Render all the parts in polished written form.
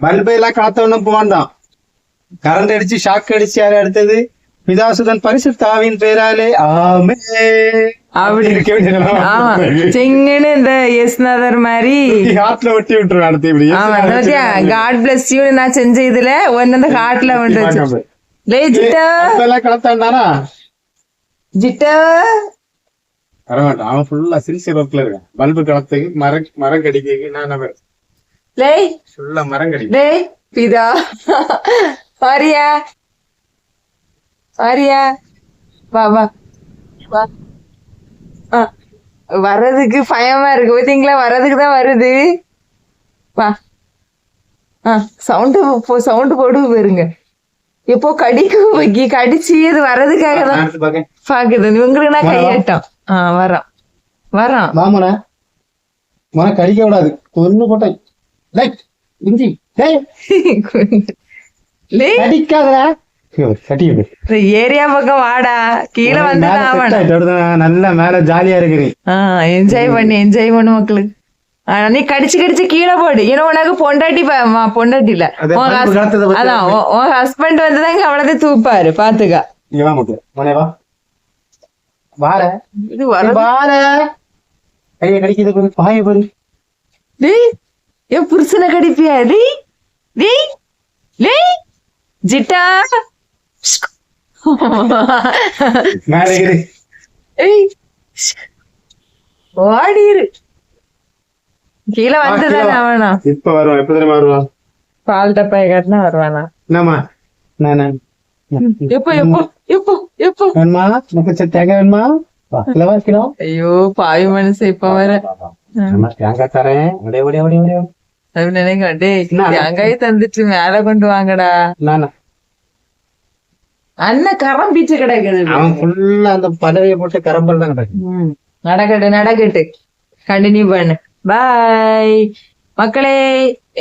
Bulb எல்லாம் காத்தவனும் போவான்தான். Current அடிச்சு shock அடிச்சு யாரு அடுத்தது பிதாசுதன் பரிசுத்தாவின் பேராலே ஆமே அப்படி செங்கன்னு இந்த எஸ்நாதர் மாதிரி ஹார்ட்ல ஒட்டி விட்டுருவேன் அடுத்து இப்படி. ஆமா காட் பிளஸ் யூ நான் செஞ்ச இதுல ஒன்னு அந்த ஹார்ட்ல வந்து ஜிட்டா கலத்தாண்டானா ஜிட்டா வரமாட்டான். அவன் ஃபுல்லா சில்சியர் ஒர்க்ல இருக்கான். பல்பு கலத்துக்கு மரம் கடிக்க நான் ஃபுல்லா மரம் கடிக்க. டேய் பிதா பாரியா பாரியா வா வா வா. வர்றதுக்கு பயமா இருக்கு பாத்தீங்களா? வர்றதுக்கு தான் வருது. வா சவுண்டு போடு போயிருங்க. இப்போ கடிச்சு அது வர்றதுக்காக தான் பாக்குது. உங்களுக்கு நான் கையாட்டம் வரோம் வரோம். மாமன கடிக்க விடாது. ஒண்ணு போட்டேன் இஞ்சி கடிக்காதடா. ஏரியா பக்கம் வாடா, கீழே வந்து நல்ல மேல ஜாலியா இருக்கு. என்ஜாய் பண்ணு மக்களுக்கு. நீ கடிச்சு கீழே போடு. ஏன்னா உனக்கு பொண்டாட்டி இல்ல, அதான் உன் ஹஸ்பண்ட் வந்துதான் அவ்வளவு தூப்பாரு. பாத்துக்கா என் புருஷனை கடிப்பியா? ஜிட்டா ஓடிரு. கீழே வந்துதானே அவனா? இப்ப வருவான். எப்ப தெரியுமா வருவான்? பால் டப்பாய காட்டினா வருவானா? என்னம்மா எப்போ எப்போ எப்போ எப்போ வேணுமா? தேங்காய் வேணுமா? ஐயோ பாவி மனுஷன் இப்ப வர தேங்காய் தரேன். நினைக்க தேங்காய் தந்துட்டு மேல கொண்டு வாங்கடா. அண்ணன் கரம்பிச்சு கிடக்குது. அவன் ஃபுல்லா அந்த பலவைய போட்டு கரம்பல் தான் கிடக்கு. நடக்கட்டு கண்டினியூ பண்ணு. பாய் மக்களே.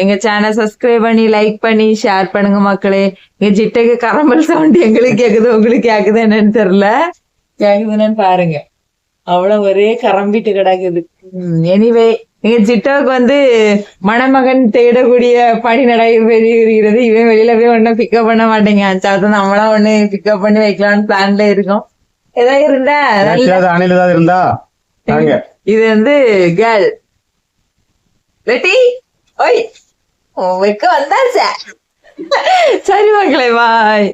எங்க சேனல் சப்ஸ்கிரைப் பண்ணி லைக் பண்ணி ஷேர் பண்ணுங்க மக்களே. எங்க ஜிட்டுக்கு கரம்பல் சவுண்ட் எங்களுக்கு கேக்குது, உங்களுக்கு கேக்குது என்னன்னு தெரியல. கேக்குதுன்னு பாருங்க. அவ்வளவு ஒரே கரம்பிட்டு கிடக்குது. எனிவே எங்க ஜிட்டாவுக்கு வந்து மணமகன் தேடக்கூடிய பணி நடைபெறுகிறது. இவன் வெளியில போய் ஒன்னும் பிக்கப் பண்ண மாட்டேங்க. அச்சாவது நம்மளா ஒண்ணு பிக்கப் பண்ணி வைக்கலாம்னு பிளான்ல இருக்கோம். ஏதாவது இருந்தா இது வந்து கேர்ள் வெட்டி ஓய் வைக்க வந்தாச்சா. சரி மக்களே பாய்.